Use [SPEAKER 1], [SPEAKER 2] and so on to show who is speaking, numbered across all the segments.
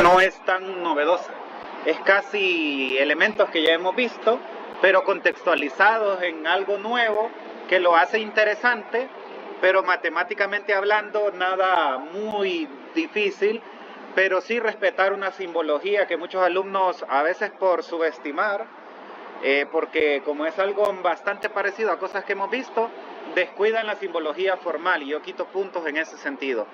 [SPEAKER 1] no es tan novedosa. Es casi elementos que ya hemos visto, pero contextualizados en algo nuevo que lo hace interesante, pero matemáticamente hablando nada muy difícil, pero sí respetar una simbología que muchos alumnos a veces por subestimar, porque como es algo bastante parecido a cosas que hemos visto, descuidan la simbología formal y yo quito puntos en ese sentido.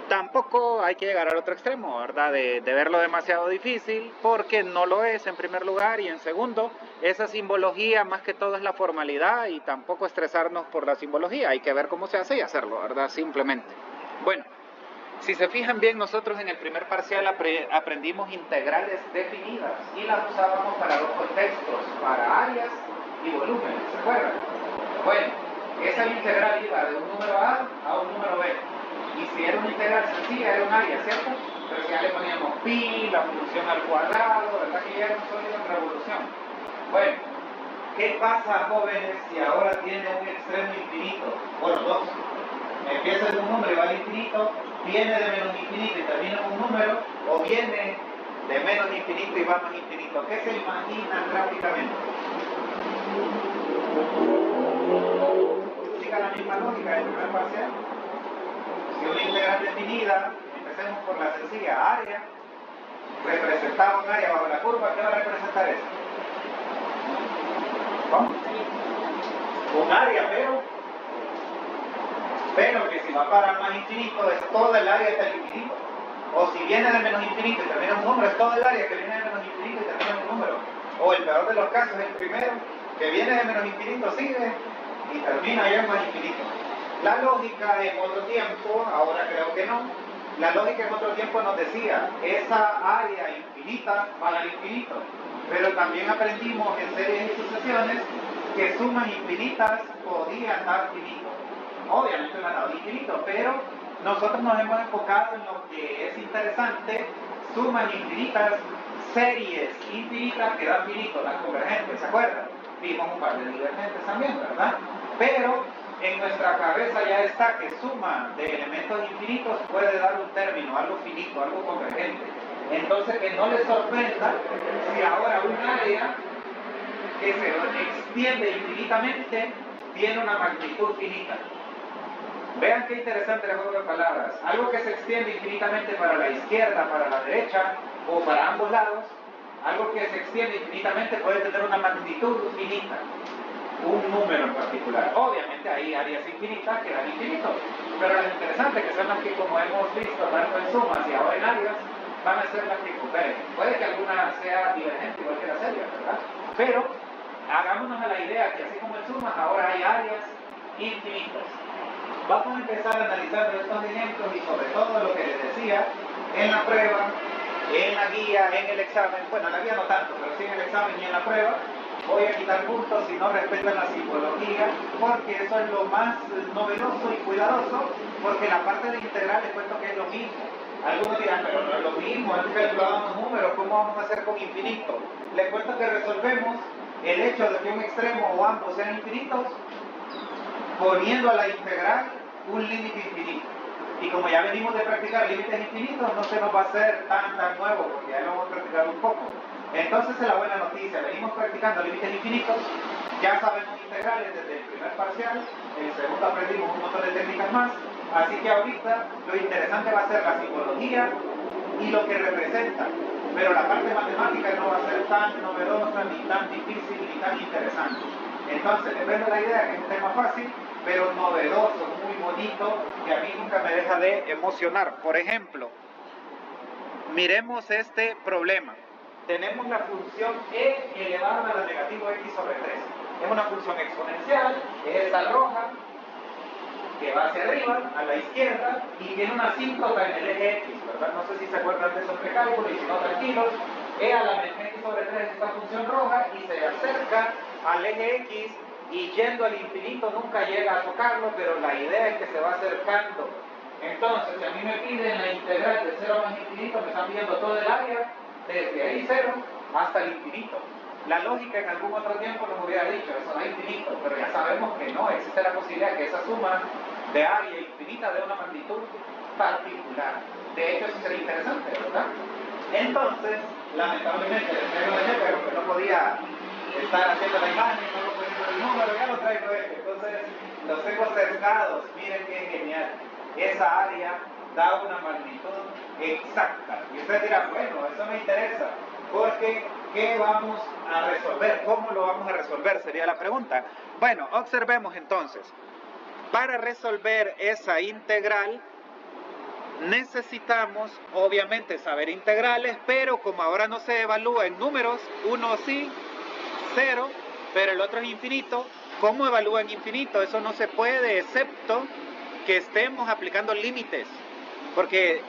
[SPEAKER 1] Tampoco hay que llegar al otro extremo, ¿verdad? De verlo demasiado difícil, porque no lo es en primer lugar, y en segundo, esa simbología más que todo es la formalidad y tampoco estresarnos por la simbología, hay que ver cómo se hace y hacerlo, ¿verdad? Simplemente. Bueno, si se fijan bien, nosotros en el primer parcial aprendimos integrales definidas y las usábamos para dos contextos, para áreas y volúmenes, ¿se acuerdan? Bueno, esa integral iba de un número A un número B. Y si era una integral sencilla, era un área, ¿cierto? Pero si ya le poníamos pi, la función al cuadrado, ¿verdad que ya era un sólido en revolución? Bueno, ¿qué pasa, jóvenes, si ahora tiene un extremo infinito? Bueno, dos. Empieza en un número y va al infinito, viene de menos infinito y termina en un número, o viene de menos infinito y va más infinito. ¿Qué se imaginan gráficamente? Siga la misma lógica del primer parcial. Si una integral definida, empecemos por la sencilla área, representaba un área bajo la curva, ¿qué va a representar eso? ¿Cómo? Un área, pero que si va para más infinito es toda el área hasta el infinito. O si viene de menos infinito y termina en un número, es toda el área que viene de menos infinito y termina en un número. O el peor de los casos, el primero, que viene de menos infinito, sigue y termina ya en más infinito. La lógica en otro tiempo, ahora creo que no, la lógica en otro tiempo nos decía, esa área infinita va al infinito, pero también aprendimos en series y sucesiones que sumas infinitas podían dar finito. Obviamente no han dado infinito, pero nosotros nos hemos enfocado en lo que es interesante, sumas infinitas, series infinitas que dan finito, las convergentes, ¿se acuerdan? Vimos un par de divergentes también, ¿verdad? Pero en nuestra cabeza ya está que suma de elementos infinitos puede dar un término, algo finito, algo convergente. Entonces que no les sorprenda si ahora un área que se extiende infinitamente tiene una magnitud finita. Vean qué interesante el juego de palabras. Algo que se extiende infinitamente para la izquierda, para la derecha o para ambos lados, algo que se extiende infinitamente puede tener una magnitud finita. Un número en particular. Obviamente hay áreas infinitas que dan infinito, pero las interesantes, que son las que, como hemos visto tanto en sumas y ahora en áreas, van a ser las que cooperen. Puede que alguna sea divergente igual que la serie, ¿verdad? Pero hagámonos a la idea que así como en sumas ahora hay áreas infinitas. Vamos a empezar analizando estos ejemplos y sobre todo lo que les decía en la prueba, en la guía, en el examen. Bueno, en la guía no tanto, pero sí en el examen y en la prueba. Voy a quitar puntos si no respetan la simbología, porque eso es lo más novedoso y cuidadoso, porque la parte de integral les cuento que es lo mismo. Algunos dirán, pero no es lo mismo, antes calculábamos números, ¿cómo vamos a hacer con infinito? Les cuento que resolvemos el hecho de que un extremo o ambos sean infinitos, poniendo a la integral un límite infinito. Y como ya venimos de practicar límites infinitos, no se nos va a hacer tan nuevo, porque ya lo hemos practicado un poco. Entonces es la buena noticia, venimos practicando límites infinitos, ya sabemos integrales desde el primer parcial, en el segundo aprendimos un montón de técnicas más, así que ahorita lo interesante va a ser la psicología y lo que representa, pero la parte matemática no va a ser tan novedosa, ni tan difícil, ni tan interesante. Entonces, depende de la idea, que es un tema fácil, pero novedoso, muy bonito, que a mí nunca me deja de emocionar. Por ejemplo, miremos este problema. Tenemos la función e elevado a la negativo x sobre 3. Es una función exponencial, es esta roja, que va hacia arriba, a la izquierda, y tiene una asíntota en el eje x, ¿verdad? No sé si se acuerdan de esos precálculos, y si no, tranquilos. E a la menos x sobre 3 es esta función roja, y se acerca al eje x, y yendo al infinito nunca llega a tocarlo, pero la idea es que se va acercando. Entonces, si a mí me piden la integral de 0 más infinito, me están pidiendo todo el área, desde ahí 0 hasta el infinito. La lógica en algún otro tiempo nos hubiera dicho, eso no es infinito, pero ya sabemos que no, existe la posibilidad que esa suma de área infinita dé una magnitud particular. De hecho, eso sería interesante, ¿verdad? Entonces, lamentablemente, el cero de G, pero que no podía estar haciendo la imagen, no lo poniendo el número, ya lo traigo hecho. Entonces, los tengo cercados, miren qué genial. Esa área da una magnitud exacta. Y usted dirá, bueno, eso me interesa, porque ¿qué vamos a resolver? ¿Cómo lo vamos a resolver? Sería la pregunta. Bueno, observemos entonces. Para resolver esa integral, necesitamos obviamente saber integrales, pero como ahora no se evalúa en números, uno sí, 0, pero el otro es infinito. ¿Cómo evalúa en infinito? Eso no se puede, excepto que estemos aplicando límites, porque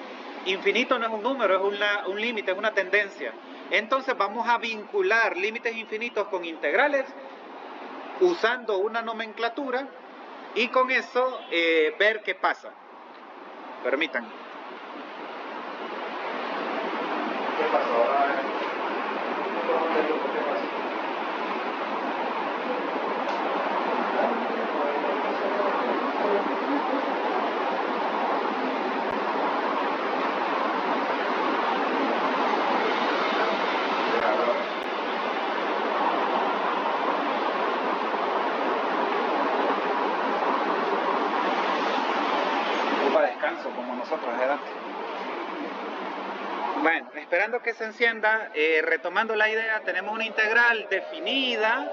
[SPEAKER 1] infinito no es un número, es un límite, es una tendencia. Entonces vamos a vincular límites infinitos con integrales usando una nomenclatura y con eso ver qué pasa. Permítanme. ¿Qué pasó? ¿Qué pasó? Descanso como nosotros, ¿verdad? Bueno, esperando que se encienda, retomando la idea, tenemos una integral definida,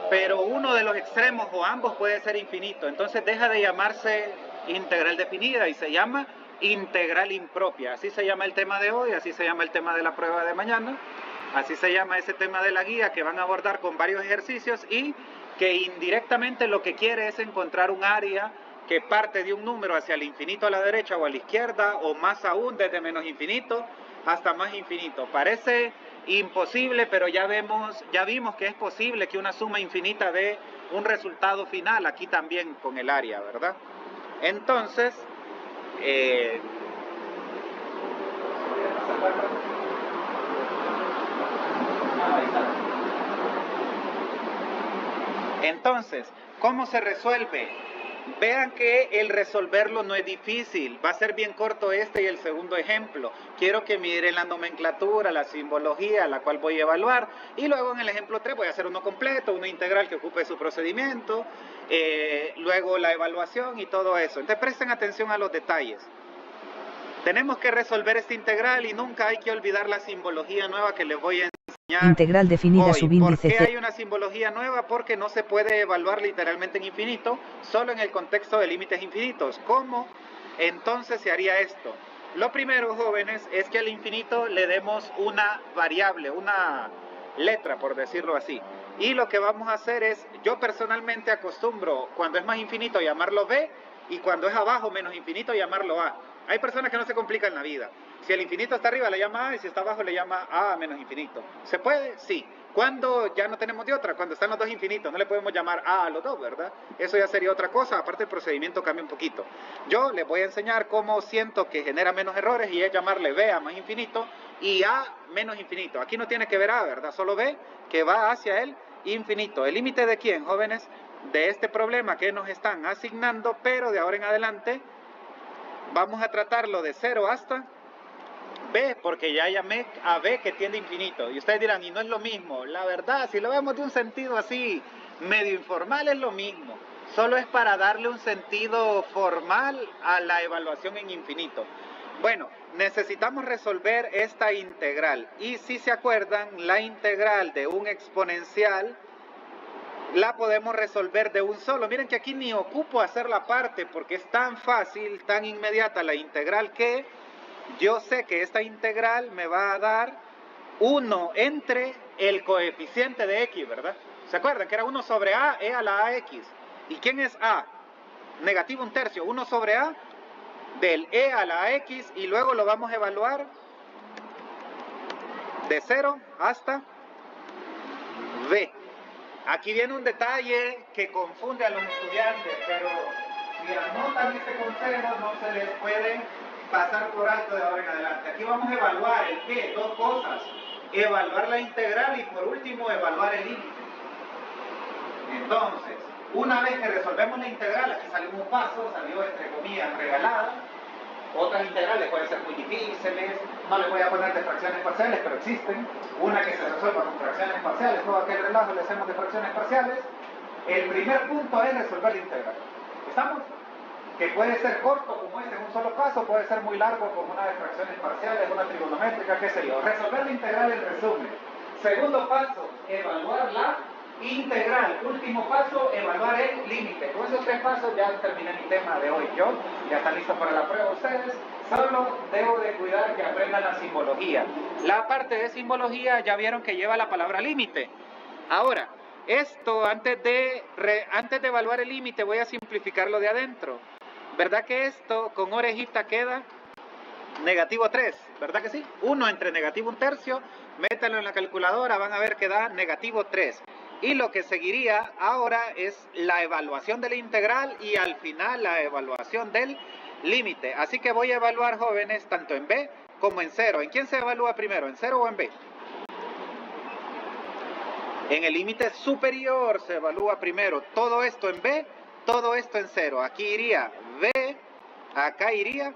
[SPEAKER 1] pero uno de los extremos o ambos puede ser infinito. Entonces deja de llamarse integral definida y se llama integral impropia. Así se llama el tema de hoy, así se llama el tema de la prueba de mañana, así se llama ese tema de la guía que van a abordar con varios ejercicios y que indirectamente lo que quiere es encontrar un área que parte de un número hacia el infinito a la derecha o a la izquierda, o más aún desde menos infinito hasta más infinito. Parece imposible, pero ya vimos que es posible que una suma infinita dé un resultado final, aquí también con el área, ¿verdad? Entonces, ¿cómo se resuelve? Vean que el resolverlo no es difícil, va a ser bien corto este y el segundo ejemplo. Quiero que miren la nomenclatura, la simbología, la cual voy a evaluar, y luego en el ejemplo 3 voy a hacer uno completo, uno integral que ocupe su procedimiento, luego la evaluación y todo eso. Entonces presten atención a los detalles. Tenemos que resolver este integral y nunca hay que olvidar la simbología nueva que les voy a enseñar.
[SPEAKER 2] Integral definida
[SPEAKER 1] hoy.
[SPEAKER 2] subíndice
[SPEAKER 1] ¿Por qué hay una simbología nueva? Porque no se puede evaluar literalmente en infinito, solo en el contexto de límites infinitos. ¿Cómo entonces se haría esto? Lo primero, jóvenes, es que al infinito le demos una variable, una letra, por decirlo así. Y lo que vamos a hacer es, yo personalmente acostumbro, cuando es más infinito, llamarlo b, y cuando es abajo menos infinito, llamarlo a. Hay personas que no se complican la vida. Si el infinito está arriba le llama a y si está abajo le llama a menos infinito. ¿Se puede? Sí. ¿Cuándo ya no tenemos de otra? Cuando están los dos infinitos. No le podemos llamar a los dos, ¿verdad? Eso ya sería otra cosa. Aparte el procedimiento cambia un poquito. Yo les voy a enseñar cómo siento que genera menos errores y es llamarle b a más infinito y a menos infinito. Aquí no tiene que ver a, ¿verdad? Solo b que va hacia el infinito. ¿El límite de quién, jóvenes? De este problema que nos están asignando, pero de ahora en adelante vamos a tratarlo de 0 hasta b, porque ya llamé a b que tiende infinito. Y ustedes dirán, y no es lo mismo. La verdad, si lo vemos de un sentido así, medio informal, es lo mismo. Solo es para darle un sentido formal a la evaluación en infinito. Bueno, necesitamos resolver esta integral. Y si se acuerdan, la integral de un exponencial la podemos resolver de un solo. Miren que aquí ni ocupo hacer la parte porque es tan fácil, tan inmediata la integral que yo sé que esta integral me va a dar 1 entre el coeficiente de x, ¿verdad? ¿Se acuerdan que era 1 sobre a, e a la ax? ¿Y quién es a? Negativo 1/3, 1 sobre a del e a la x, y luego lo vamos a evaluar de 0 hasta b. Aquí viene un detalle que confunde a los estudiantes, pero si anotan este consejo no se les puede pasar por alto de ahora en adelante. Aquí vamos a evaluar el qué, dos cosas: evaluar la integral y por último evaluar el límite. Entonces, una vez que resolvemos la integral, aquí salió un paso, salió entre comillas regalada. Otras integrales pueden ser muy difíciles, no le voy a poner de fracciones parciales, pero existen, una que se resuelva con fracciones parciales, todo aquel relajo le hacemos de fracciones parciales. El primer punto es resolver la integral. ¿Estamos? Que puede ser corto como este en un solo paso, puede ser muy largo como una de fracciones parciales, una trigonométrica, qué sé yo. Resolver la integral en resumen. Segundo paso, evaluar la integral. Último paso, evaluar el límite. Con esos tres pasos ya terminé mi tema de hoy. Yo ya están listos para la prueba ustedes. Solo debo de cuidar que aprendan la simbología. La parte de simbología ya vieron que lleva la palabra límite. Ahora, esto antes de evaluar el límite voy a simplificarlo de adentro. ¿Verdad que esto con orejita queda negativo 3? ¿Verdad que sí? 1 entre negativo 1/3, métanlo en la calculadora, van a ver que da negativo 3. Y lo que seguiría ahora es la evaluación de la integral y al final la evaluación del límite. Así que voy a evaluar, jóvenes, tanto en B como en 0. ¿En quién se evalúa primero? ¿En 0 o en B? En el límite superior se evalúa primero todo esto en B, todo esto en 0. Aquí iría B, acá iría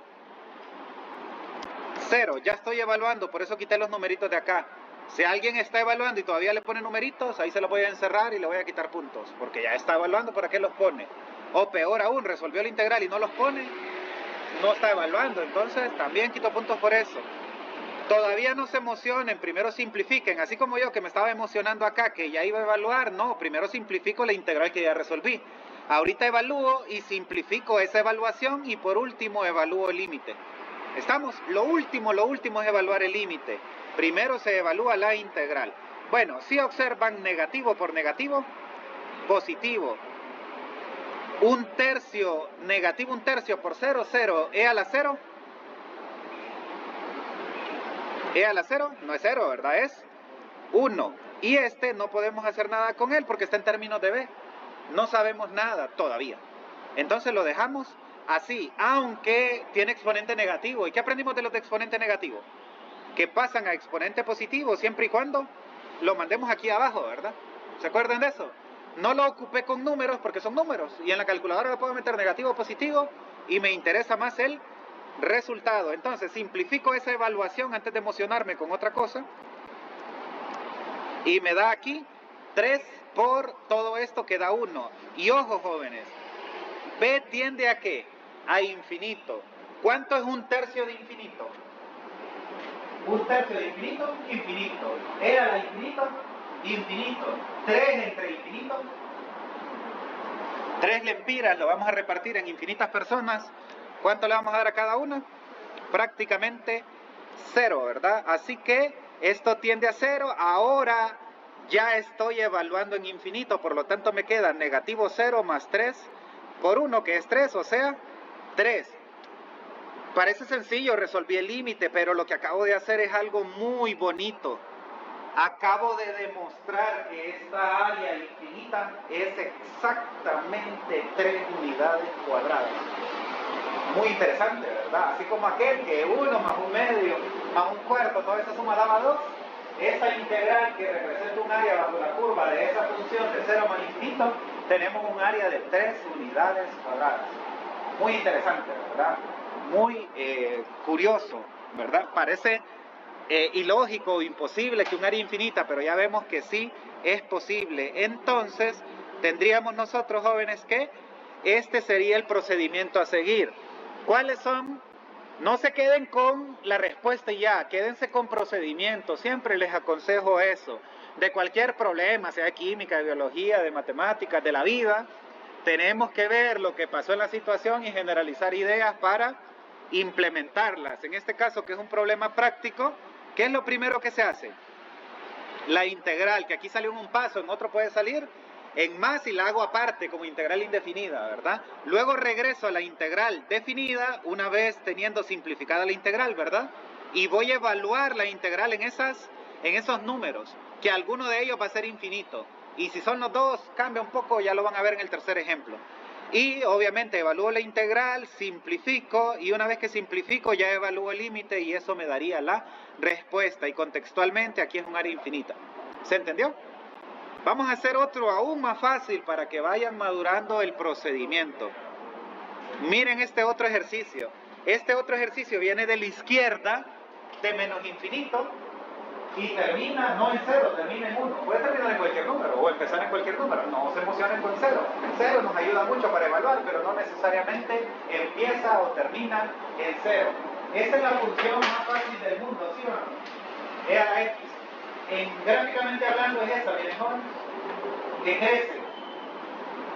[SPEAKER 1] 0. Ya estoy evaluando, por eso quité los numeritos de acá. Si alguien está evaluando y todavía le pone numeritos, ahí se los voy a encerrar y le voy a quitar puntos, porque ya está evaluando, ¿para qué los pone? O peor aún, resolvió la integral y no los pone, no está evaluando, entonces también quito puntos por eso. Todavía no se emocionen, primero simplifiquen, así como yo que me estaba emocionando acá, que ya iba a evaluar, no, primero simplifico la integral que ya resolví. Ahorita evalúo y simplifico esa evaluación y por último evalúo el límite. ¿Estamos? Lo último es evaluar el límite. Primero se evalúa la integral. Bueno, si observan negativo por negativo, positivo. 1/3, negativo 1/3 por 0, 0, ¿e a la 0? ¿E a la 0? No es 0, ¿verdad? Es 1. Y este no podemos hacer nada con él porque está en términos de B. No sabemos nada todavía. Entonces lo dejamos así, aunque tiene exponente negativo. ¿Y qué aprendimos de los de exponente negativo? Que pasan a exponente positivo siempre y cuando lo mandemos aquí abajo, ¿verdad? ¿Se acuerdan de eso? No lo ocupé con números porque son números. Y en la calculadora le puedo meter negativo o positivo y me interesa más el resultado. Entonces simplifico esa evaluación antes de emocionarme con otra cosa. Y me da aquí 3 por todo esto que da 1. Y ojo, jóvenes, B tiende a ¿qué? A infinito. ¿Cuánto es 1/3 de infinito? 1/3 de infinito, infinito. ¿Era la infinito? Infinito. 3 entre infinito. 3 lempiras lo vamos a repartir en infinitas personas. ¿Cuánto le vamos a dar a cada una? Prácticamente 0, ¿verdad? Así que esto tiende a 0. Ahora ya estoy evaluando en infinito, por lo tanto me queda negativo 0 más 3 por 1, que es 3, o sea, 3. Parece sencillo, resolví el límite, pero lo que acabo de hacer es algo muy bonito. Acabo de demostrar que esta área infinita es exactamente 3 unidades cuadradas. Muy interesante, ¿verdad? Así como aquel que 1 más 1/2 más 1/4, toda esa suma daba 2. Esa integral que representa un área bajo la curva de esa función de 0 más infinito, tenemos un área de 3 unidades cuadradas. Muy interesante, ¿verdad? Muy curioso, ¿verdad? Parece ilógico o imposible que un área infinita, pero ya vemos que sí es posible. Entonces, tendríamos nosotros, jóvenes, que este sería el procedimiento a seguir. ¿Cuáles son? No se queden con la respuesta y ya, quédense con procedimientos. Siempre les aconsejo eso. De cualquier problema, sea de química, de biología, de matemáticas, de la vida, tenemos que ver lo que pasó en la situación y generalizar ideas para implementarlas. En este caso, que es un problema práctico, ¿qué es lo primero que se hace? La integral, que aquí salió en un paso, en otro puede salir en más y la hago aparte como integral indefinida, ¿verdad? Luego regreso a la integral definida una vez teniendo simplificada la integral, ¿verdad? Y voy a evaluar la integral en esos números, que alguno de ellos va a ser infinito. Y si son los dos, cambia un poco, ya lo van a ver en el tercer ejemplo. Y obviamente evalúo la integral, simplifico, y una vez que simplifico ya evalúo el límite y eso me daría la respuesta. Y contextualmente aquí es un área infinita. ¿Se entendió? Vamos a hacer otro aún más fácil para que vayan madurando el procedimiento. Miren este otro ejercicio. Este otro ejercicio viene de la izquierda de menos infinito y termina no en 0, termina en 1. Puede terminar en cualquier número o empezar en cualquier número. No se emocionen con 0. El 0 nos ayuda mucho para evaluar, pero no necesariamente empieza o termina en 0. Esa es la función más fácil del mundo, ¿sí o no? E a la x. Gráficamente hablando es esa, miren, jóvenes, que crece.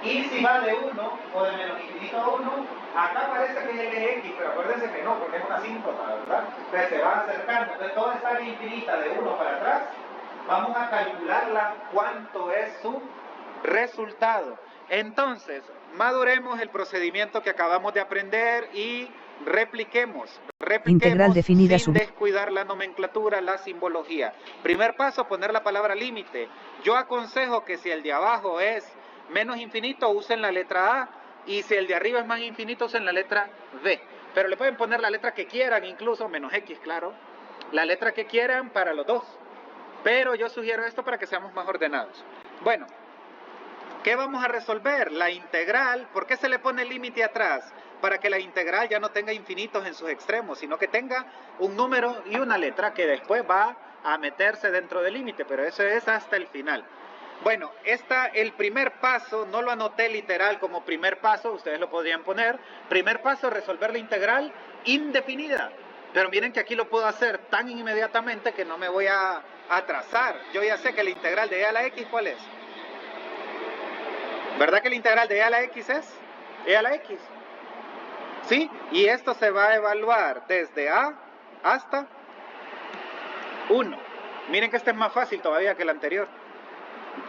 [SPEAKER 1] Y si va de 1 o de menos infinito a 1, acá parece que es el x, pero acuérdense que no, porque es una asíntota, ¿verdad? Entonces se va acercando. Entonces toda esta área infinita de 1 para atrás, vamos a calcularla cuánto es su resultado. Entonces, maduremos el procedimiento que acabamos de aprender y repliquemos
[SPEAKER 2] Integral definida
[SPEAKER 1] sin descuidar la nomenclatura, la simbología. Primer paso, poner la palabra límite. Yo aconsejo que si el de abajo es menos infinito, usen la letra A, y si el de arriba es más infinito, usen la letra B. Pero le pueden poner la letra que quieran, incluso menos X, claro, la letra que quieran para los dos. Pero yo sugiero esto para que seamos más ordenados. Bueno, ¿qué vamos a resolver? La integral. ¿Por qué se le pone el límite atrás? Para que la integral ya no tenga infinitos en sus extremos, sino que tenga un número y una letra que después va a meterse dentro del límite, pero eso es hasta el final. Bueno, el primer paso, no lo anoté literal como primer paso, ustedes lo podrían poner. Primer paso, resolver la integral indefinida. Pero miren que aquí lo puedo hacer tan inmediatamente que no me voy a atrasar. Yo ya sé que la integral de e a la x, ¿cuál es? ¿Verdad que la integral de e a la x es e a la x? ¿Sí? Y esto se va a evaluar desde a hasta 1. Miren que este es más fácil todavía que el anterior.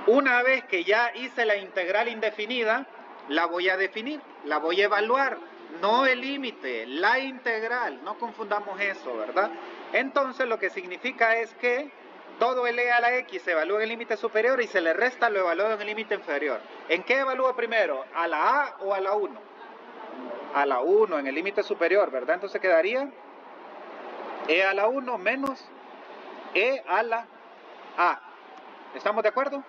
[SPEAKER 1] Una vez que ya hice la integral indefinida, la voy a definir, la voy a evaluar, no el límite, la integral, no confundamos eso, ¿verdad? Entonces lo que significa es que todo el e a la x se evalúa en el límite superior y se le resta lo evaluado en el límite inferior. ¿En qué evalúo primero? ¿A la a o a la 1? A la 1, en el límite superior, ¿verdad? Entonces quedaría e a la 1 menos e a la a. ¿Estamos de acuerdo?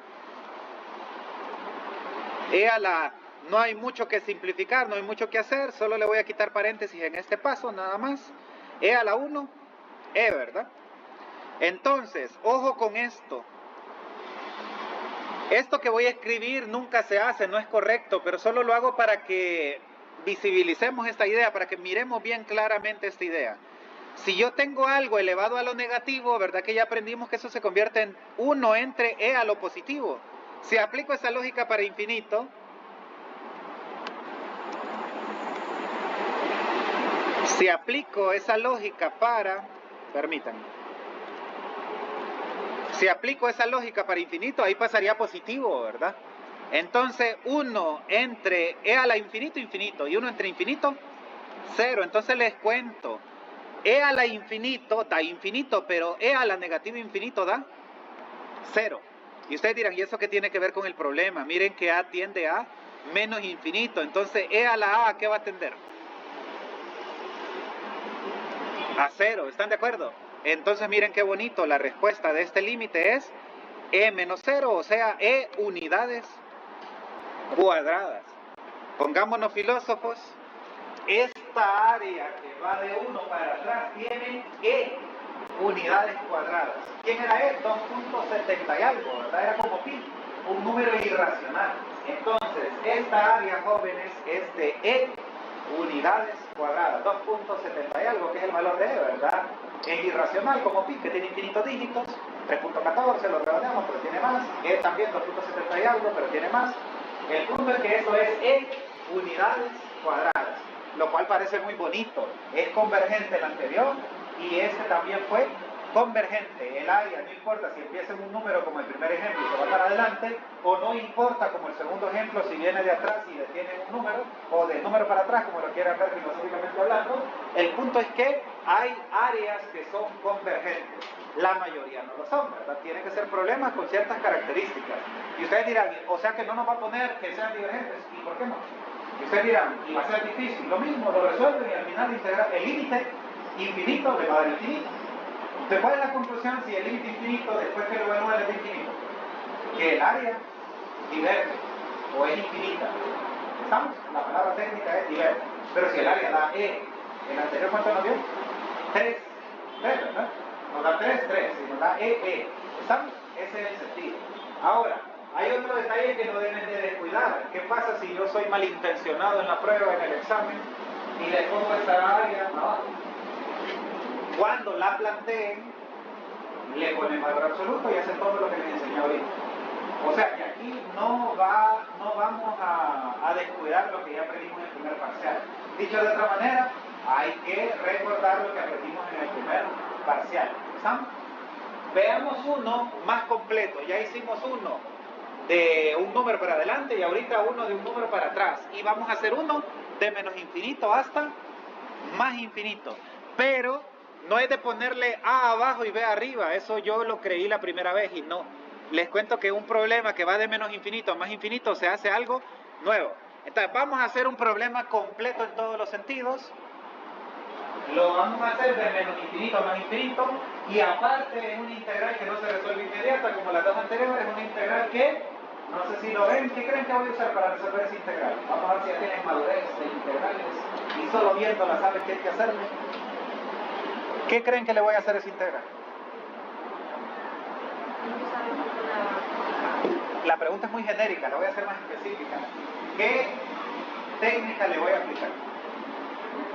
[SPEAKER 1] E a la A. No hay mucho que simplificar, no hay mucho que hacer, solo le voy a quitar paréntesis en este paso, nada más. E a la 1, E, ¿verdad? Entonces, ojo con esto. Esto que voy a escribir nunca se hace, no es correcto, pero solo lo hago para que visibilicemos esta idea, para que miremos bien claramente esta idea. Si yo tengo algo elevado a lo negativo, ¿verdad que ya aprendimos que eso se convierte en 1 entre e a lo positivo? Si aplico esa lógica para infinito, permítanme, si aplico esa lógica para infinito, ahí pasaría positivo, ¿verdad? Entonces 1 entre e a la infinito, infinito, y 1 entre infinito, 0. Entonces les cuento, e a la infinito da infinito, pero e a la negativo infinito da 0. Y ustedes dirán, ¿y eso qué tiene que ver con el problema? Miren que a tiende a menos infinito, entonces e a la a, ¿qué va a tender? A 0, ¿están de acuerdo? Entonces miren qué bonito, la respuesta de este límite es e menos 0, o sea, e unidades cuadradas. Pongámonos filósofos, esta área que va de 1 para atrás tiene e unidades cuadradas. ¿Quién era e? 2.70 y algo, ¿verdad? Era como pi, un número irracional. Entonces, esta área, jóvenes, es de e unidades cuadradas, 2.70 y algo, que es el valor de e, ¿verdad? Es irracional como pi, que tiene infinitos dígitos, 3.14, lo redondeamos, pero tiene más. E también 2.70 y algo, pero tiene más. El punto es que eso es e unidades cuadradas, lo cual parece muy bonito. Es convergente el anterior y este también fue convergente. El área no importa si empieza en un número como el primer ejemplo y se va para adelante, o no importa como el segundo ejemplo si viene de atrás y detiene un número, o del número para atrás, como lo quieran ver filosóficamente hablando. El punto es que hay áreas que son convergentes. La mayoría no lo son, ¿verdad? Tienen que ser problemas con ciertas características. Y ustedes dirán, o sea que no nos va a poner que sean divergentes. ¿Y por qué no? Y ustedes dirán, y va a ser difícil. Lo mismo, lo resuelven y al final integrar el límite infinito le va a dar infinito. ¿Usted cuál es la conclusión si el límite infinito, después que lo evalúa, es infinito? Que el área diverge o es infinita. ¿Estamos? La palabra técnica es diverge. Pero si el área da e, el anterior, ¿cuánto nos dio? 3. 3, ¿verdad? Nos da 3, 3, y nos da E. ¿Estamos? Ese es el sentido. Ahora, hay otro detalle que no deben de descuidar. ¿Qué pasa si yo soy malintencionado en la prueba, en el examen, y le pongo esta área abajo? Cuando la planteen, le ponen valor absoluto y hacen todo lo que les enseñé ahorita. O sea que aquí no vamos a descuidar lo que ya aprendimos en el primer parcial. Dicho de otra manera, hay que recordar lo que aprendimos en el primer parcial. ¿Estamos? Veamos uno más completo. Ya hicimos uno de un número para adelante y ahorita uno de un número para atrás. Y vamos a hacer uno de menos infinito hasta más infinito. Pero no es de ponerle A abajo y B arriba. Eso yo lo creí la primera vez y no. Les cuento que un problema que va de menos infinito a más infinito se hace algo nuevo. Entonces vamos a hacer un problema completo en todos los sentidos. Lo vamos a hacer de menos infinito a más infinito. Y aparte es una integral que no se resuelve inmediata como las dos anteriores. Es una integral que, no sé si lo ven, ¿qué creen que voy a usar para resolver esa integral? Vamos a ver si ya tienen madurez de integrales y solo viéndola saben qué hay que hacerle. ¿Qué creen que le voy a hacer a esa integral? La pregunta es muy genérica, la voy a hacer más específica. ¿Qué técnica le voy a aplicar?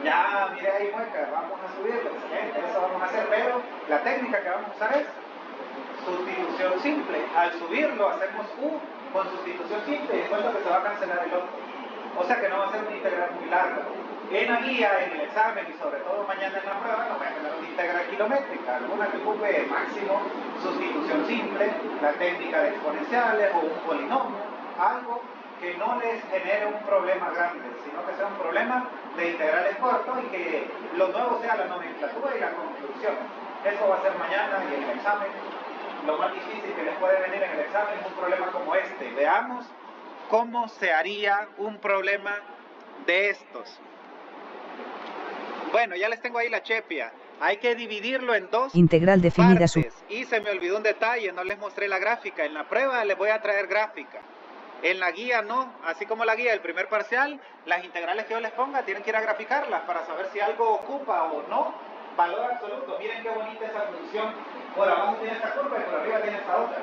[SPEAKER 1] Ya, mire ahí mueca, vamos a subirlo, excelente, eso vamos a hacer, pero la técnica que vamos a usar es sustitución simple. Al subirlo hacemos U con sustitución simple y después lo que se va a cancelar el otro. O sea que no va a ser una integral muy larga. En la guía, en el examen y sobre todo mañana en la prueba, no voy a tener una integral kilométrica, alguna que ocupe máximo sustitución simple, la técnica de exponenciales o un polinomio, algo que no les genere un problema grande, sino que sea un problema de integrales cortos y que lo nuevo sea la nomenclatura y la construcción. Eso va a ser mañana y en el examen. Lo más difícil que les puede venir en el examen es un problema como este. Veamos cómo se haría un problema de estos. Bueno, ya les tengo ahí la chepia. Hay que dividirlo en dos
[SPEAKER 2] integral definida
[SPEAKER 1] partes. Y se me olvidó un detalle, no les mostré la gráfica. En la prueba les voy a traer gráfica. En la guía no, así como la guía del primer parcial, las integrales que yo les ponga tienen que ir a graficarlas para saber si algo ocupa o no valor absoluto. Miren qué bonita esa función. Por abajo tiene esta curva y por arriba tiene esta otra.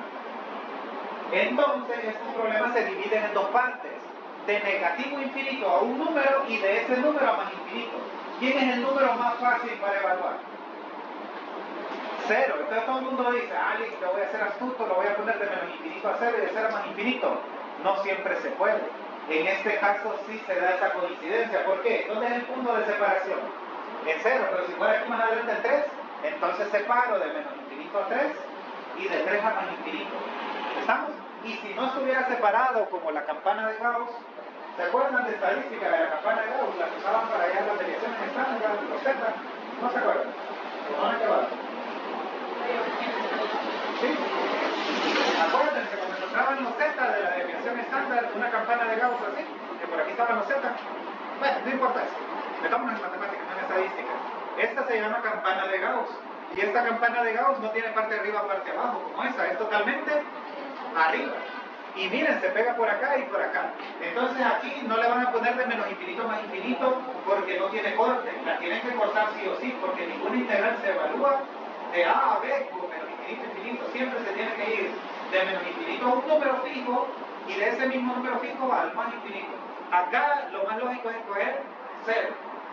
[SPEAKER 1] Entonces, estos problemas se dividen en dos partes. De negativo infinito a un número y de ese número a más infinito. ¿Quién es el número más fácil para evaluar? 0. Entonces todo el mundo dice, Alex, te voy a hacer astuto, lo voy a poner de menos infinito a 0 y de 0 a más infinito. No siempre se puede. En este caso sí se da esa coincidencia. ¿Por qué? ¿Dónde es el punto de separación? En 0, pero si fuera aquí más adelante en 3, entonces separo de menos infinito a 3 y de 3 a más infinito. ¿Estamos? Y si no estuviera separado como la campana de Gauss, ¿se acuerdan de estadística de la campana de Gauss? La que usaban para hallar las desviaciones estándar, los Z. ¿No se acuerdan? ¿No han acabado? ¿Sí? Acuérdense que cuando encontraban los Z de la desviación estándar, una campana de Gauss así, que por aquí estaban los Z. Bueno, no importa eso. Metámonos en matemáticas, no en estadística. Esta se llama campana de Gauss. Y esta campana de Gauss no tiene parte arriba, parte abajo, como esa, es totalmente arriba. Y miren, se pega por acá y por acá. Entonces aquí no le van a poner de menos infinito a más infinito porque no tiene corte. La tienen que cortar sí o sí, porque ninguna integral se evalúa de A a B por menos infinito a infinito. Siempre se tiene que ir de menos infinito a un número fijo y de ese mismo número fijo al más infinito. Acá lo más lógico es escoger 0.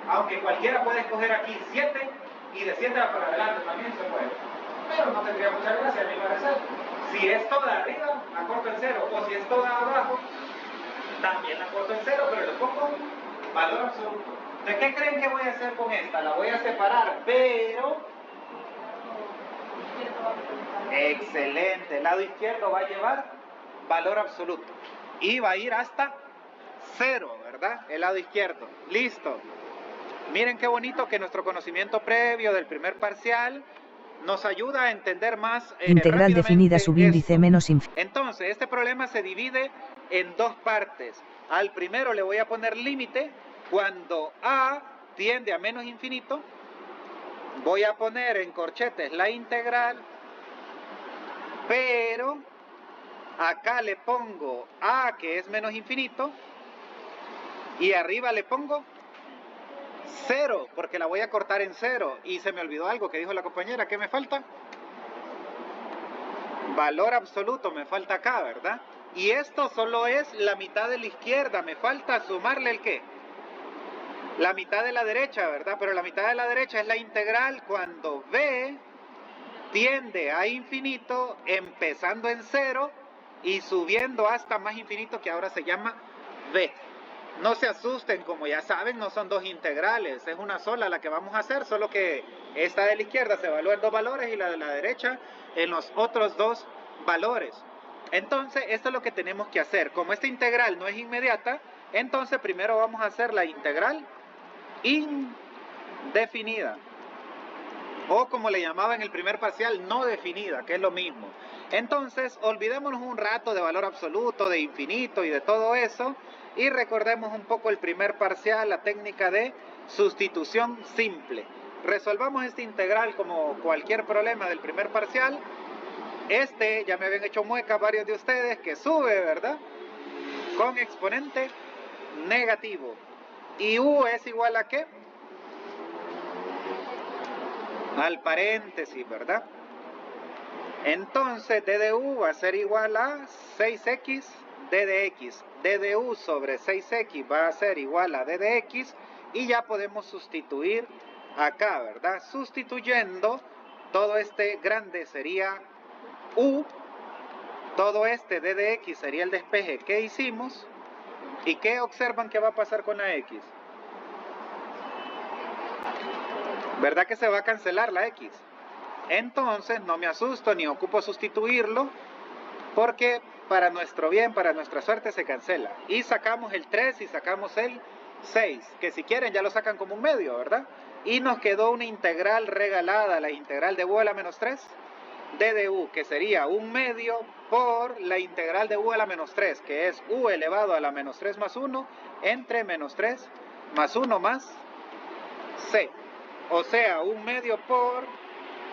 [SPEAKER 1] Aunque cualquiera puede escoger aquí 7 y de 7 para adelante también se puede. Pero no tendría mucha gracia a mi parecer. Si es toda arriba, la corto en 0. O si es toda abajo, también la corto en 0, pero le pongo valor absoluto. Entonces, ¿qué creen que voy a hacer con esta? La voy a separar, pero... Excelente. El lado izquierdo va a llevar valor absoluto. Y va a ir hasta 0, ¿verdad? El lado izquierdo. Listo. Miren qué bonito que nuestro conocimiento previo del primer parcial nos ayuda a entender más
[SPEAKER 2] integral definida subíndice menos infinito.
[SPEAKER 1] Entonces, este problema se divide en dos partes. Al primero le voy a poner límite. Cuando A tiende a menos infinito, voy a poner en corchetes la integral, pero acá le pongo A que es menos infinito y arriba le pongo 0, porque la voy a cortar en 0. Y se me olvidó algo que dijo la compañera. ¿Qué me falta? Valor absoluto me falta acá, ¿verdad? Y esto solo es la mitad de la izquierda. Me falta sumarle el ¿qué? La mitad de la derecha, ¿verdad? Pero la mitad de la derecha es la integral cuando b tiende a infinito, empezando en 0 y subiendo hasta más infinito, que ahora se llama b. No se asusten, como ya saben, no son dos integrales, es una sola la que vamos a hacer, solo que esta de la izquierda se evalúa en 2 valores y la de la derecha en los otros 2 valores. Entonces, esto es lo que tenemos que hacer. Como esta integral no es inmediata, entonces primero vamos a hacer la integral indefinida, o como le llamaba en el primer parcial, no definida, que es lo mismo. Entonces, olvidémonos un rato de valor absoluto, de infinito y de todo eso, y recordemos un poco el primer parcial, la técnica de sustitución simple. Resolvamos esta integral como cualquier problema del primer parcial. Ya me habían hecho muecas varios de ustedes, que sube, ¿verdad? Con exponente negativo. ¿Y u es igual a qué? Al paréntesis, ¿verdad? Entonces d de u va a ser igual a 6x d de x. D de u sobre 6x va a ser igual a d de x, y ya podemos sustituir acá, ¿verdad? Sustituyendo, todo este grande sería u, todo este d de x sería el despeje que hicimos. ¿Y qué observan que va a pasar con la x? ¿Verdad que se va a cancelar la x? Entonces no me asusto ni ocupo sustituirlo, porque para nuestro bien, para nuestra suerte se cancela. Y sacamos el 3 y sacamos el 6, que si quieren ya lo sacan como un medio, ¿verdad? Y nos quedó una integral regalada, la integral de u a la menos 3, d de u, que sería un medio por la integral de u a la menos 3, que es u elevado a la menos 3 más 1, entre menos 3 más 1 más c. O sea, un medio por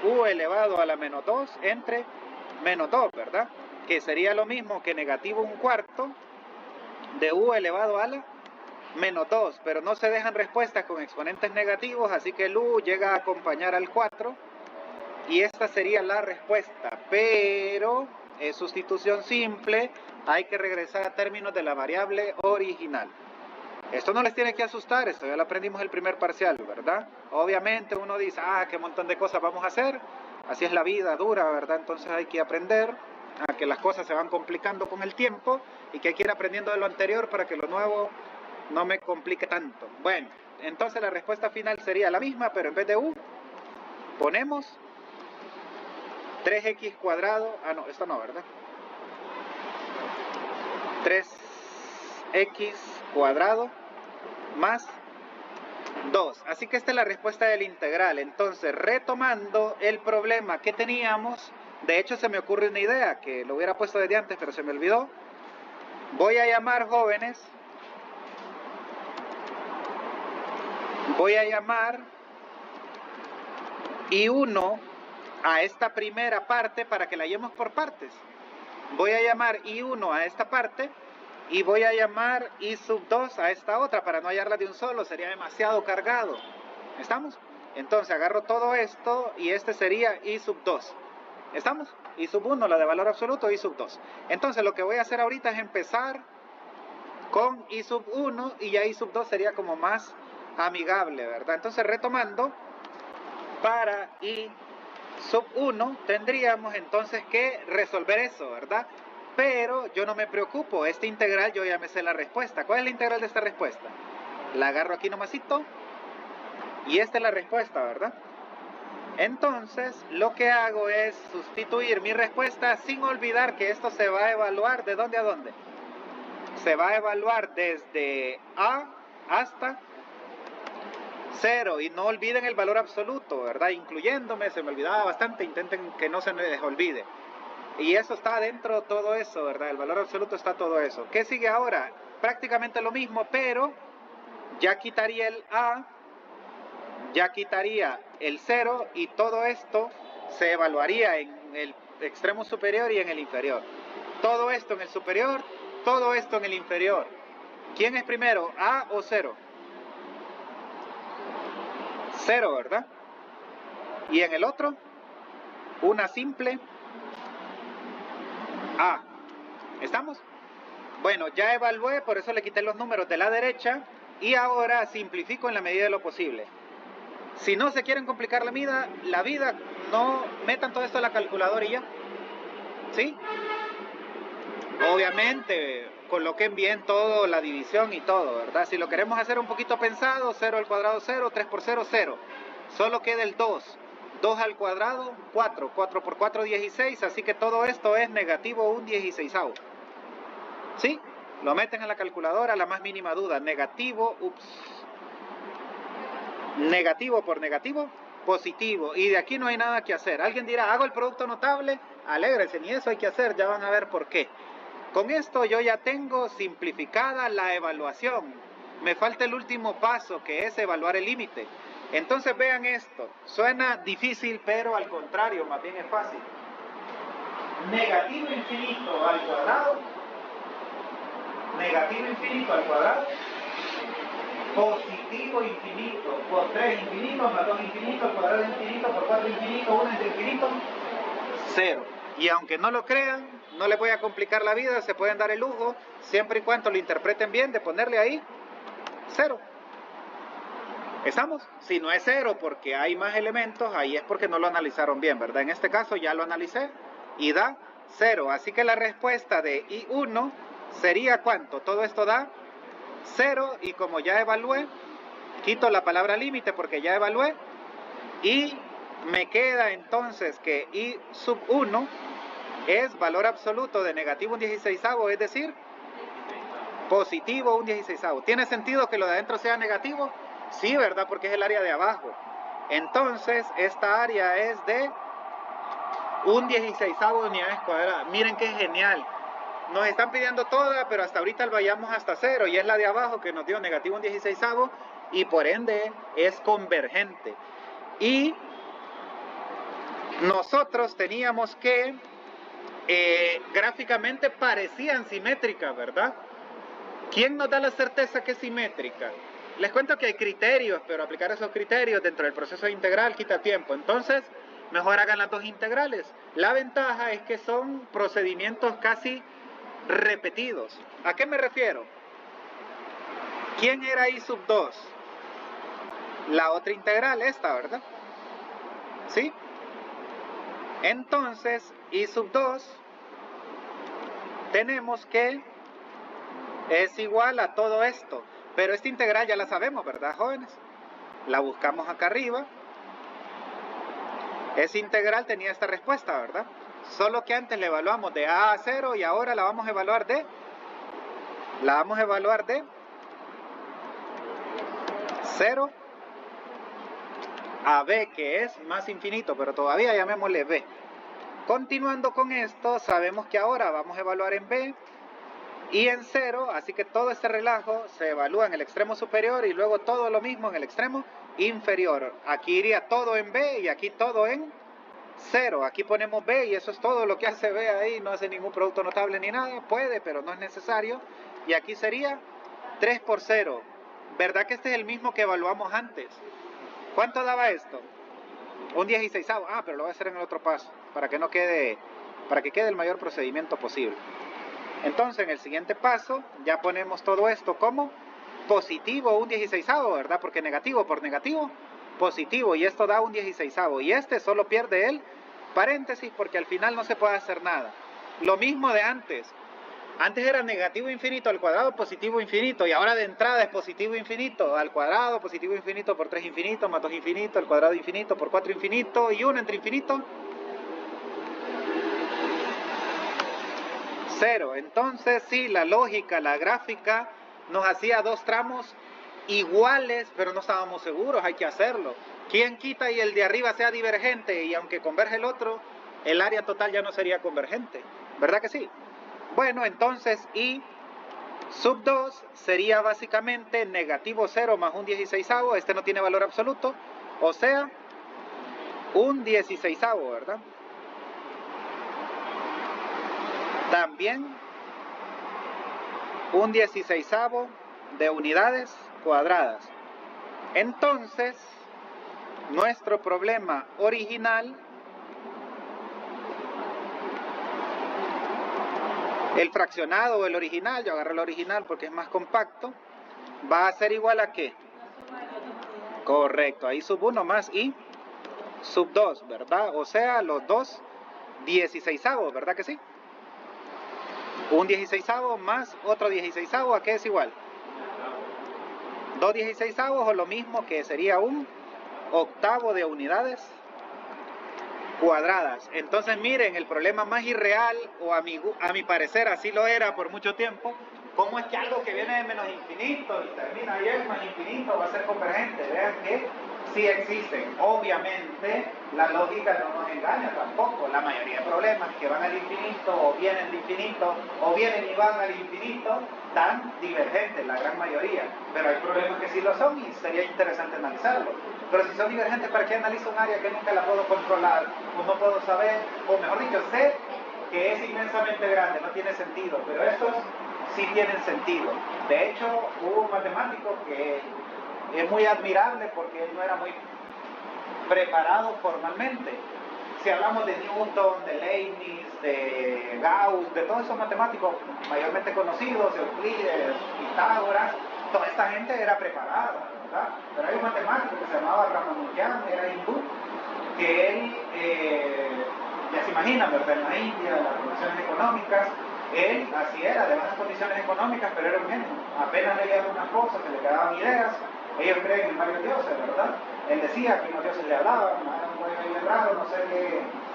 [SPEAKER 1] u elevado a la menos 2 entre menos 2, ¿verdad? Que sería lo mismo que negativo 1/4 de u elevado a la menos 2, pero no se dejan respuestas con exponentes negativos, así que el u llega a acompañar al 4, y esta sería la respuesta, pero es sustitución simple, hay que regresar a términos de la variable original. Esto no les tiene que asustar, esto ya lo aprendimos el primer parcial, ¿verdad? Obviamente uno dice, qué montón de cosas vamos a hacer, así es la vida dura, ¿verdad? Entonces hay que aprender a que las cosas se van complicando con el tiempo y que hay que ir aprendiendo de lo anterior para que lo nuevo no me complique tanto. Bueno, entonces la respuesta final sería la misma, pero en vez de u, ponemos 3x cuadrado, no, esto no, ¿verdad? 3x cuadrado más 2. Así que esta es la respuesta del integral. Entonces, retomando el problema que teníamos, de hecho se me ocurre una idea que lo hubiera puesto desde antes, pero se me olvidó. Voy a llamar, jóvenes, I1 a esta primera parte para que la hallemos por partes. Voy a llamar I1 a esta parte y voy a llamar I sub 2 a esta otra para no hallarla de un solo, sería demasiado cargado. ¿Estamos? Entonces agarro todo esto y este sería I sub 2. ¿Estamos? I sub 1, la de valor absoluto, I sub 2. Entonces lo que voy a hacer ahorita es empezar con I sub 1 y ya I sub 2 sería como más amigable, ¿verdad? Entonces retomando, para I sub 1 tendríamos entonces que resolver eso, ¿verdad? Pero yo no me preocupo, esta integral yo ya me sé la respuesta. ¿Cuál es la integral de esta respuesta? La agarro aquí nomasito y esta es la respuesta, ¿verdad? Entonces lo que hago es sustituir mi respuesta sin olvidar que esto se va a evaluar ¿de dónde a dónde? Se va a evaluar desde A hasta 0, y no olviden el valor absoluto, ¿verdad? Incluyéndome, se me olvidaba bastante, intenten que no se me les olvide. Y eso está dentro de todo eso, ¿verdad? El valor absoluto está todo eso. ¿Qué sigue ahora? Prácticamente lo mismo, pero ya quitaría el A, ya quitaría el 0 y todo esto se evaluaría en el extremo superior y en el inferior. Todo esto en el superior, todo esto en el inferior. ¿Quién es primero, A o 0? 0, ¿verdad? Y en el otro, una simple A. ¿Estamos? Bueno, ya evalué, por eso le quité los números de la derecha y ahora simplifico en la medida de lo posible. Si no se quieren complicar la vida, no metan todo esto a la calculadora y ya. ¿Sí? Obviamente, coloquen bien todo, la división y todo, ¿verdad? Si lo queremos hacer un poquito pensado, 0 al cuadrado 0, 3 por 0, 0. Solo queda el 2. 2 al cuadrado, 4. 4 por 4, 16. Así que todo esto es negativo 1/16. ¿Sí? Lo meten a la calculadora, la más mínima duda. Negativo por negativo, positivo. Y de aquí no hay nada que hacer. Alguien dirá, hago el producto notable. Alégrense, ni eso hay que hacer. Ya van a ver por qué. Con esto yo ya tengo simplificada la evaluación. Me falta el último paso, que es evaluar el límite. Entonces vean esto. Suena difícil, pero al contrario, más bien es fácil. Negativo infinito al cuadrado. Negativo infinito al cuadrado. Positivo infinito por 3 infinitos, más 2 infinitos, al cuadrado infinito, por 4 infinitos, 1 entre infinito, 0. Y aunque no lo crean, no les voy a complicar la vida, se pueden dar el lujo, siempre y cuando lo interpreten bien, de ponerle ahí 0. ¿Estamos? Si no es 0 porque hay más elementos, ahí es porque no lo analizaron bien, ¿verdad? En este caso ya lo analicé y da 0. Así que la respuesta de I1 sería ¿cuánto? Todo esto da 0 y como ya evalué, quito la palabra límite porque ya evalué y me queda entonces que I sub 1 es valor absoluto de negativo 1/16, es decir, positivo 1/16. ¿Tiene sentido que lo de adentro sea negativo? Sí, ¿verdad? Porque es el área de abajo. Entonces, esta área es de 1/16 de unidades cuadradas. Miren qué genial. Nos están pidiendo toda, pero hasta ahorita vayamos hasta 0 y es la de abajo que nos dio negativo 1/16 y por ende es convergente. Y nosotros teníamos que gráficamente parecían simétricas, ¿verdad? ¿Quién nos da la certeza que es simétrica? Les cuento que hay criterios, pero aplicar esos criterios dentro del proceso integral quita tiempo. Entonces, mejor hagan las dos integrales. La ventaja es que son procedimientos casi repetidos. ¿A qué me refiero? ¿Quién era I sub 2? La otra integral, esta, ¿verdad? ¿Sí? Entonces, I sub 2 tenemos que es igual a todo esto. Pero esta integral ya la sabemos, ¿verdad, jóvenes? La buscamos acá arriba. Esa integral tenía esta respuesta, ¿verdad? Solo que antes la evaluamos de A a 0 y ahora la vamos a evaluar de 0 a B, que es más infinito, pero todavía llamémosle B. Continuando con esto, sabemos que ahora vamos a evaluar en B y en 0, así que todo este relajo se evalúa en el extremo superior y luego todo lo mismo en el extremo inferior. Aquí iría todo en B y aquí todo en 0. Aquí ponemos B y eso es todo lo que hace B ahí, no hace ningún producto notable ni nada, puede, pero no es necesario. Y aquí sería 3 por 0. ¿Verdad que este es el mismo que evaluamos antes? ¿Cuánto daba esto? 1/16. Ah, pero lo voy a hacer en el otro paso, para que quede el mayor procedimiento posible. Entonces, en el siguiente paso, ya ponemos todo esto como positivo 1/16, ¿verdad? Porque negativo por negativo, positivo, y esto da 1/16. Y este solo pierde el paréntesis porque al final no se puede hacer nada. Lo mismo de antes. Antes era negativo infinito al cuadrado, positivo infinito, y ahora de entrada es positivo infinito al cuadrado, positivo infinito por 3 infinito, más 2 infinito, al cuadrado infinito por 4 infinito, y 1 entre infinito, 0. Entonces, sí, la lógica, la gráfica, nos hacía dos tramos iguales, pero no estábamos seguros, hay que hacerlo. ¿Quién quita y el de arriba sea divergente? Y aunque converge el otro, el área total ya no sería convergente. ¿Verdad que sí? Bueno, entonces I sub 2 sería básicamente negativo 0 más 1/16, este no tiene valor absoluto, o sea, 1/16, ¿verdad? También 1/16 de unidades cuadradas. Entonces, nuestro problema original, el fraccionado o el original, yo agarro el original porque es más compacto, va a ser igual a ¿qué? Correcto, ahí sub 1 más y sub 2, ¿verdad? O sea, los dos 16avos, ¿verdad que sí? Un 16avo más otro 16avo, ¿a qué es igual? 2 16avos o lo mismo que sería un octavo de unidades cuadradas. Entonces miren, el problema más irreal, o a mi parecer así lo era por mucho tiempo, ¿cómo es que algo que viene de menos infinito y termina ahí en más infinito va a ser convergente? Vean que sí existen. Obviamente la lógica no nos engaña tampoco. La mayoría de problemas que van al infinito o vienen de infinito o vienen y van al infinito tan divergentes, la gran mayoría. Pero hay problemas que sí lo son y sería interesante analizarlos. Pero si son divergentes, ¿para qué analizo un área que nunca la puedo controlar? O no puedo saber, o mejor dicho, sé que es inmensamente grande, no tiene sentido. Pero estos sí tienen sentido. De hecho, hubo un matemático que es muy admirable porque él no era muy preparado formalmente. Si hablamos de Newton, de Leibniz, de Gauss, de todos esos matemáticos mayormente conocidos, Euclides, Pitágoras, toda esta gente era preparada, ¿verdad? Pero hay un matemático que se llamaba Ramanujan, era hindú, que él, ya se imaginan, ¿verdad? En la India, las condiciones económicas, él así era, de bajas condiciones económicas, pero era un genio. Apenas leía algunas cosas, se le quedaban ideas. Ellos creen en varios dioses, ¿verdad? Él decía que unos dioses le hablaban, era un güey raro, no sé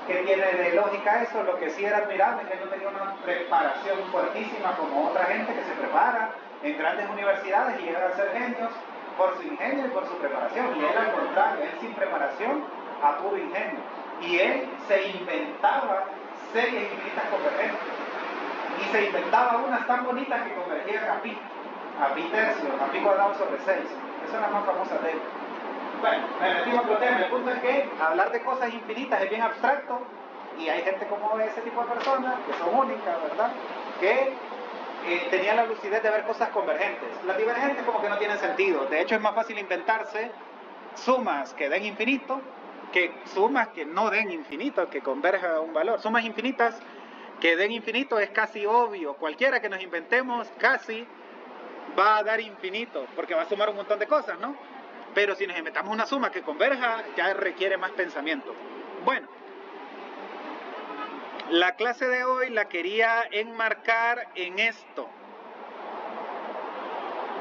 [SPEAKER 1] qué tiene de lógica eso. Lo que sí era admirable es que él no tenía una preparación fuertísima como otra gente que se prepara en grandes universidades y llega a ser genios por su ingenio y por su preparación. Y él al contrario, él sin preparación, a puro ingenio. Y él se inventaba series infinitas convergentes. Y se inventaba unas tan bonitas que convergían a pi tercio, a pi cuadrado sobre 6. Esa es la más famosa de él. Bueno, me metí a otro tema. El punto es que hablar de cosas infinitas es bien abstracto y hay gente como ese tipo de personas, que son únicas, ¿verdad? Que tenían la lucidez de ver cosas convergentes. Las divergentes como que no tienen sentido. De hecho, es más fácil inventarse sumas que den infinito que sumas que no den infinito, que converja un valor. Sumas infinitas que den infinito es casi obvio. Cualquiera que nos inventemos casi va a dar infinito, porque va a sumar un montón de cosas, ¿no? Pero si nos inventamos una suma que converja, ya requiere más pensamiento. Bueno, la clase de hoy la quería enmarcar en esto.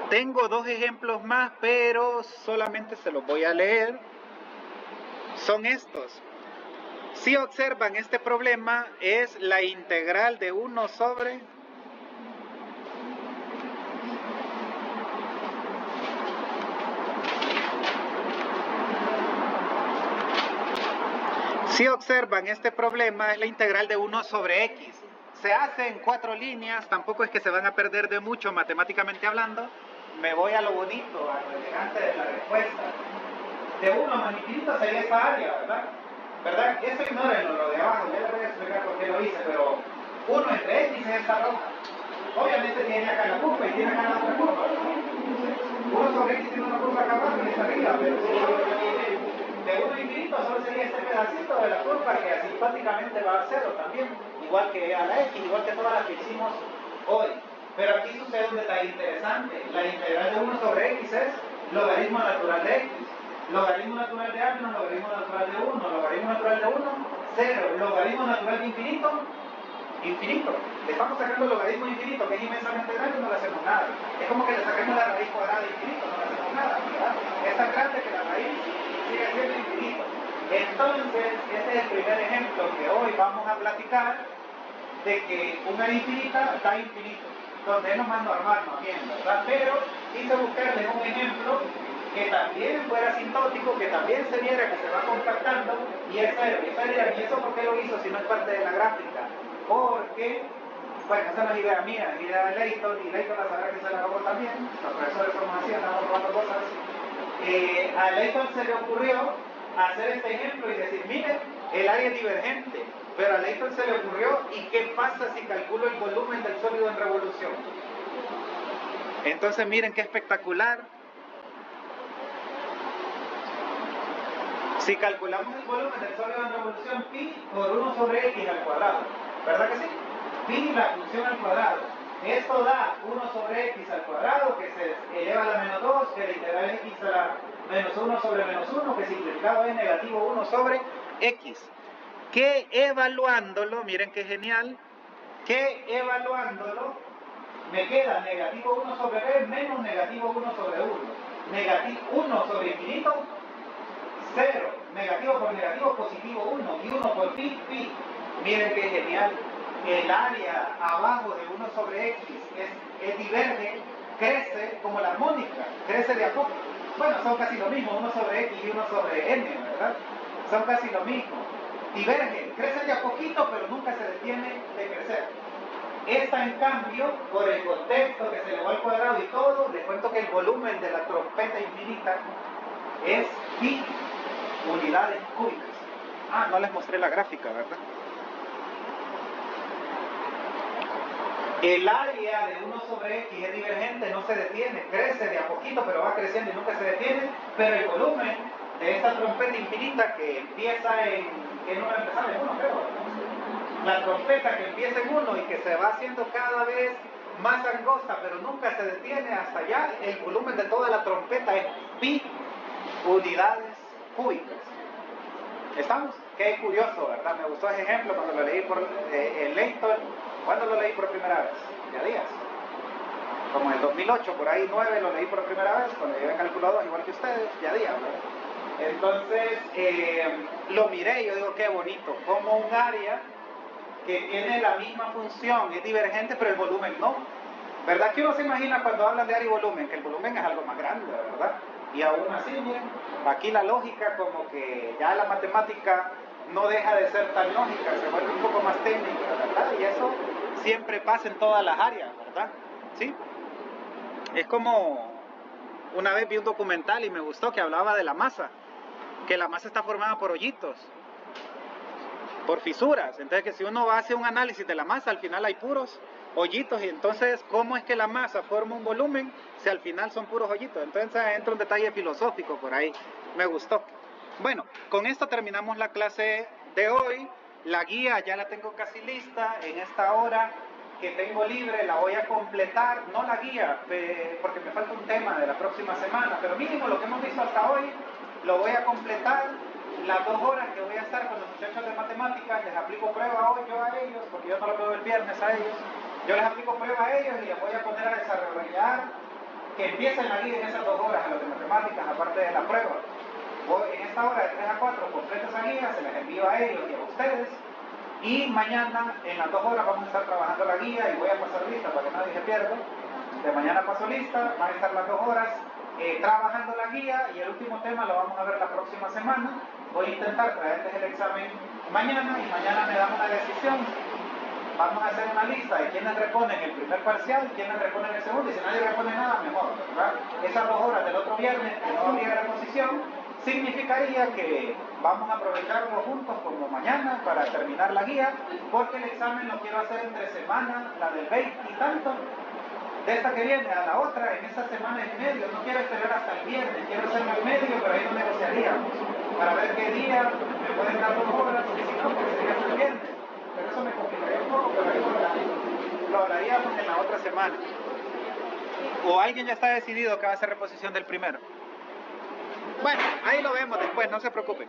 [SPEAKER 1] Tengo dos ejemplos más, pero solamente se los voy a leer. Son estos. Si observan, este problema es la integral de 1 sobre... Si observan, este problema es la integral de 1 sobre x. Se hace en 4 líneas, tampoco es que se van a perder de mucho matemáticamente hablando. Me voy a lo bonito, a lo elegante de la respuesta. De 1 más infinito sería esta área, ¿verdad? Eso ignórenlo, lo de abajo, ya les voy a explicar por qué lo hice, pero 1 entre x es esta roja. Obviamente tiene acá la curva y tiene acá la otra curva. 1 sobre x tiene una curva acá abajo y esta arriba, pero si de 1 a infinito solo sería este pedacito de la curva que asintóticamente va a 0 también, igual que a la x, igual que todas las que hicimos hoy. Pero aquí sucede un detalle interesante. La integral de 1 sobre x es logaritmo natural de x. Logaritmo natural de a menos logaritmo natural de 1. Logaritmo natural de 1, 0. Logaritmo natural de infinito, infinito. Le estamos sacando el logaritmo infinito, que es inmensamente grande, y no le hacemos nada. Es como que le saquemos la raíz cuadrada de infinito, no le hacemos nada, ¿verdad? Es tan grande que la raíz sigue siendo infinito. Entonces, este es el primer ejemplo que hoy vamos a platicar, de que una infinita da infinito, donde es lo más normal, más bien, ¿verdad? Pero quise buscarles un ejemplo que también fuera asintótico, que también se viera que se va compactando, y es 0. Y ustedes dirán, ¿y eso por qué lo hizo si no es parte de la gráfica? Porque, bueno, esa no es idea mía, es idea de Leighton, y Leighton la sabrá que se la robó también. Los profesores somos así, andamos robando cosas. A Leighton se le ocurrió hacer este ejemplo y decir, miren, el área es divergente, pero a Leighton se le ocurrió, ¿y qué pasa si calculo el volumen del sólido en revolución? Entonces miren qué espectacular. Si calculamos el volumen del sólido en revolución, pi por 1 sobre x al cuadrado, ¿verdad que sí? Pi la función al cuadrado. Esto da 1 sobre x al cuadrado, que se eleva a la menos 2, que la integral es x a la menos 1 sobre menos 1, que simplificado es negativo 1 sobre x. Que evaluándolo, miren qué genial, que evaluándolo me queda negativo 1 sobre b menos negativo 1 sobre 1. Negativo 1 sobre infinito, 0. Negativo por negativo, positivo 1. Y 1 por pi, pi. Miren qué genial. El área abajo de 1 sobre x es diverge, crece como la armónica, crece de a poco. Bueno, son casi lo mismo, 1 sobre x y 1 sobre n, ¿verdad? Son casi lo mismo. Divergen, crecen de a poquito, pero nunca se detiene de crecer. Esta, en cambio, por el contexto que se elevó al cuadrado y todo, les cuento que el volumen de la trompeta infinita es pi unidades cúbicas. Ah, no les mostré la gráfica, ¿verdad? El área de 1 sobre x es divergente, no se detiene, crece de a poquito, pero va creciendo y nunca se detiene, pero el volumen de esta trompeta infinita que empieza en... ¿qué número empezaba? En 1, creo. La trompeta que empieza en 1 y que se va haciendo cada vez más angosta, pero nunca se detiene hasta allá, el volumen de toda la trompeta es pi unidades cúbicas. ¿Estamos? Qué curioso, ¿verdad? Me gustó ese ejemplo cuando lo leí por el Leighton. ¿Cuándo lo leí por primera vez? Ya días. Como en el 2008, por ahí 9 lo leí por primera vez, cuando llevé calculador, igual que ustedes, ya días, ¿verdad? Entonces, lo miré y yo digo, qué bonito, como un área que tiene la misma función, es divergente, pero el volumen no. ¿Verdad que uno se imagina cuando hablan de área y volumen, que el volumen es algo más grande, ¿verdad? Y aún así, miren, aquí la lógica, como que ya la matemática no deja de ser tan lógica, se vuelve un poco más técnica, ¿verdad? Y eso siempre pasa en todas las áreas, ¿verdad? ¿Sí? Es como, una vez vi un documental y me gustó que hablaba de la masa, que la masa está formada por hoyitos, por fisuras. Entonces, que si uno hace un análisis de la masa, al final hay puros hoyitos. Y entonces, ¿cómo es que la masa forma un volumen si al final son puros hoyitos? Entonces entra un detalle filosófico por ahí. Me gustó. Bueno, con esto terminamos la clase de hoy. La guía ya la tengo casi lista. En esta hora que tengo libre la voy a completar. No la guía, porque me falta un tema de la próxima semana, pero mínimo lo que hemos visto hasta hoy lo voy a completar. Las 2 horas que voy a estar con los muchachos de matemáticas, les aplico prueba hoy yo a ellos, porque yo no lo veo el viernes a ellos. Yo les aplico prueba a ellos y les voy a poner a desarrollar, que empiecen la guía en esas 2 horas a los de matemáticas, aparte de la prueba. En esta hora de 3 a 4 completo esa guía, se les envío a ellos y a ustedes. Y mañana, en las 2 horas, vamos a estar trabajando la guía y voy a pasar lista para que nadie se pierda. De mañana paso lista, van a estar las 2 horas trabajando la guía y el último tema lo vamos a ver la próxima semana. Voy a intentar traerles el examen mañana y mañana me dan una decisión. Vamos a hacer una lista de quienes reponen el primer parcial, quienes reponen el segundo, y si nadie repone nada, mejor, ¿verdad? Esas 2 horas del otro viernes que no habría reposición, significaría que vamos a aprovecharlo juntos como mañana para terminar la guía, porque el examen lo quiero hacer entre semana, la del 20 y tanto, de esta que viene a la otra, en esta semana y medio. No quiero esperar hasta el viernes, quiero hacerlo al medio, pero ahí no negociaríamos, para ver qué día me pueden dar 2 horas, y si no, pues sería hasta el viernes. Pero eso me complicaría un poco, pero ahí lo hablaríamos en la otra semana. ¿O alguien ya está decidido que va a ser reposición del primero? Bueno, ahí lo vemos después, no se preocupen.